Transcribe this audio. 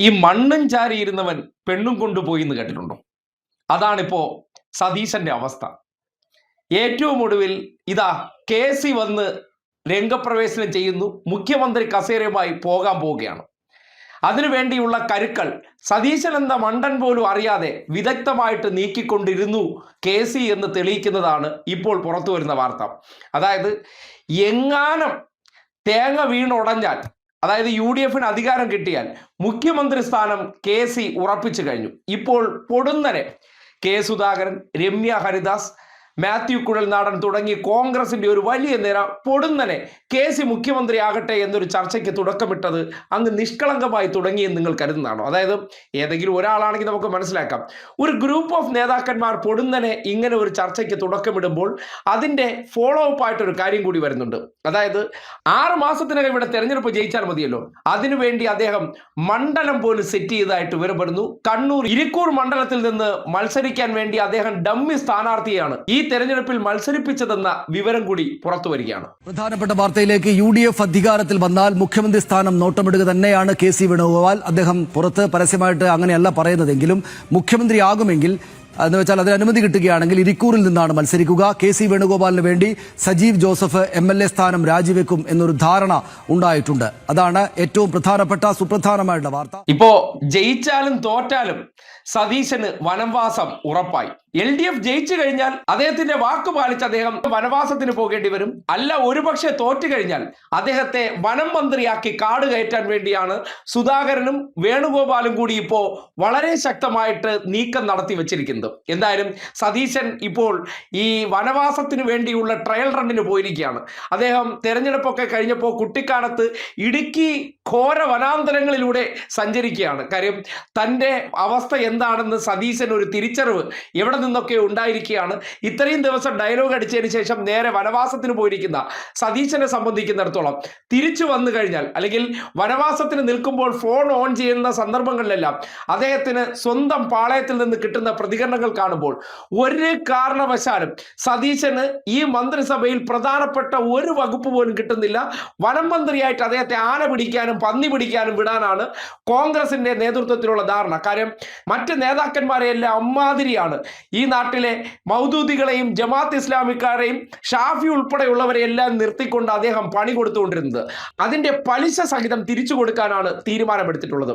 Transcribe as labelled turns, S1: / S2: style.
S1: ഈ മണ്ണും ചാരിയിരുന്നവൻ പെണ്ണും കൊണ്ടുപോയി എന്ന് കേട്ടിട്ടുണ്ടോ? അതാണിപ്പോ സതീശന്റെ അവസ്ഥ. ഏറ്റവും ഒടുവിൽ ഇതാ കെ.സി വന്ന് രംഗപ്രവേശനം ചെയ്യുന്നു. മുഖ്യമന്ത്രി കസേരയുമായി പോകാൻ പോവുകയാണ്. അതിനുവേണ്ടിയുള്ള കരുക്കൾ സതീശൻ എന്ന മണ്ടൻ പോലും അറിയാതെ വിദഗ്ധമായിട്ട് നീക്കിക്കൊണ്ടിരുന്നു കെ.സി എന്ന് തെളിയിക്കുന്നതാണ് ഇപ്പോൾ പുറത്തു വരുന്ന വാർത്ത. അതായത് എങ്ങാനം തേങ്ങ വീണുടഞ്ഞാൽ, അതായത് UDFന് അധികാരം കിട്ടിയാൽ മുഖ്യമന്ത്രി സ്ഥാനം കെ.സി ഉറപ്പിച്ചു കഴിഞ്ഞു. ഇപ്പോൾ പൊടുന്നനെ കെ സുധാകരൻ, രമ്യ ഹരിദാസ്, മാത്യു കുഴൽനാടൻ തുടങ്ങി കോൺഗ്രസിന്റെ ഒരു വലിയ നിര പൊടുന്നനെ കെ.സി മുഖ്യമന്ത്രിയാകട്ടെ എന്നൊരു ചർച്ചയ്ക്ക് തുടക്കമിട്ടത് അങ്ങ് നിഷ്കളങ്കമായി തുടങ്ങിയെന്ന് നിങ്ങൾ കരുതുന്നതാണോ? അതായത് ഏതെങ്കിലും ഒരാളാണെങ്കിൽ നമുക്ക് മനസ്സിലാക്കാം. ഒരു ഗ്രൂപ്പ് ഓഫ് നേതാക്കന്മാർ പൊടുന്നനെ ഇങ്ങനെ ഒരു ചർച്ചയ്ക്ക് തുടക്കമിടുമ്പോൾ അതിന്റെ ഫോളോ അപ്പ് ആയിട്ടൊരു കാര്യം കൂടി വരുന്നുണ്ട്. അതായത് 6 മാസത്തിനകം ഇവിടെ തെരഞ്ഞെടുപ്പ് ജയിച്ചാൽ മതിയല്ലോ, അതിനുവേണ്ടി അദ്ദേഹം മണ്ഡലം പോലും സെറ്റ് ചെയ്തതായിട്ട് വിവരപ്പെടുന്നു. കണ്ണൂർ ഇരിക്കൂർ മണ്ഡലത്തിൽ നിന്ന് മത്സരിക്കാൻ വേണ്ടി അദ്ദേഹം ഡമ്മി സ്ഥാനാർത്ഥിയാണ് ഈ തെരഞ്ഞെടുപ്പിൽ മത്സരിപ്പിച്ചതെന്ന വിവരം കൂടി പുറത്തു വരികയാണ്.
S2: പ്രധാനപ്പെട്ട വാർത്തയിലേക്ക്. UDF അധികാരത്തിൽ വന്നാൽ മുഖ്യമന്ത്രി സ്ഥാനം നോട്ടമിടുക തന്നെയാണ് കെ.സി വേണുഗോപാൽ. അദ്ദേഹം പുറത്ത് പരസ്യമായിട്ട് അങ്ങനെയല്ല പറയുന്നതെങ്കിലും മുഖ്യമന്ത്രിയാകുമെങ്കിൽ എന്ന് വെച്ചാൽ അതിന് അനുമതി കിട്ടുകയാണെങ്കിൽ ഇരിക്കൂറിൽ നിന്നാണ് മത്സരിക്കുക. കെ.സി വേണുഗോപാലിന് വേണ്ടി സജീവ് ജോസഫ് MLA സ്ഥാനം രാജിവെക്കും എന്നൊരു ധാരണ ഉണ്ടായിട്ടുണ്ട്. അതാണ് ഏറ്റവും പ്രധാനപ്പെട്ട സുപ്രധാനമായിട്ടുള്ള വാർത്ത.
S1: ഇപ്പോ ജയിച്ചാലും തോറ്റാലും സതീശന് വനവാസം ഉറപ്പായി. LDF ജയിച്ചു കഴിഞ്ഞാൽ അദ്ദേഹത്തിന്റെ വാക്ക് പാലിച്ച് അദ്ദേഹം വനവാസത്തിന് പോകേണ്ടി വരും. അല്ല, ഒരുപക്ഷെ തോറ്റു കഴിഞ്ഞാൽ അദ്ദേഹത്തെ വനം മന്ത്രിയാക്കി കാട് കയറ്റാൻ വേണ്ടിയാണ് സുധാകരനും വേണുഗോപാലും കൂടി ഇപ്പോ വളരെ ശക്തമായിട്ട് നീക്കം നടത്തി വെച്ചിരിക്കുന്നത്. എന്തായാലും സതീശൻ ഇപ്പോൾ ഈ വനവാസത്തിന് വേണ്ടിയുള്ള ട്രയൽ റണ്ണിന് പോയിരിക്കുകയാണ്. അദ്ദേഹം തെരഞ്ഞെടുപ്പൊക്കെ കഴിഞ്ഞപ്പോൾ കുട്ടിക്കാനത്ത് ഇടുക്കി ഘോര വനാന്തരങ്ങളിലൂടെ സഞ്ചരിക്കുകയാണ്. കാര്യം തൻ്റെ അവസ്ഥ എന്താണെന്ന് സതീശൻ ഒരു തിരിച്ചറിവ് എവിടെ നിന്നൊക്കെ ഉണ്ടായിരിക്കുകയാണ്. ഇത്രയും ദിവസം ഡയലോഗ് അടിച്ചതിന് ശേഷം നേരെ വനവാസത്തിന് പോയിരിക്കുന്ന സതീശനെ സംബന്ധിക്കുന്നിടത്തോളം തിരിച്ചു വന്നു കഴിഞ്ഞാൽ, അല്ലെങ്കിൽ വനവാസത്തിന് നിൽക്കുമ്പോൾ ഫോൺ ഓൺ ചെയ്യുന്ന സന്ദർഭങ്ങളിലെല്ലാം അദ്ദേഹത്തിന് സ്വന്തം പാളയത്തിൽ നിന്ന് കിട്ടുന്ന പ്രതികരണങ്ങൾ കാണുമ്പോൾ ഒരു കാരണവശാലും സതീശന് ഈ മന്ത്രിസഭയിൽ പ്രധാനപ്പെട്ട ഒരു വകുപ്പ് പോലും കിട്ടുന്നില്ല. വനം മന്ത്രിയായിട്ട് അദ്ദേഹത്തെ ആന പിടിക്കാനും പന്നി പിടിക്കാനും വിടാനാണ് കോൺഗ്രസിന്റെ നേതൃത്വത്തിലുള്ള ധാരണ. കാര്യം മറ്റ് നേതാക്കന്മാരെയെല്ലാം അമ്മാതിരിയാണ് ഈ നാട്ടിലെ മൗദൂദികളെയും ജമാഅത്ത് ഇസ്ലാമിക്കാരെയും ഷാഫി ഉൾപ്പെടെയുള്ളവരെയെല്ലാം നിർത്തിക്കൊണ്ട് അദ്ദേഹം പണി കൊടുത്തുകൊണ്ടിരുന്നത്. അതിന്റെ പലിശ സഹിതം തിരിച്ചു കൊടുക്കാനാണ് തീരുമാനമെടുത്തിട്ടുള്ളത്.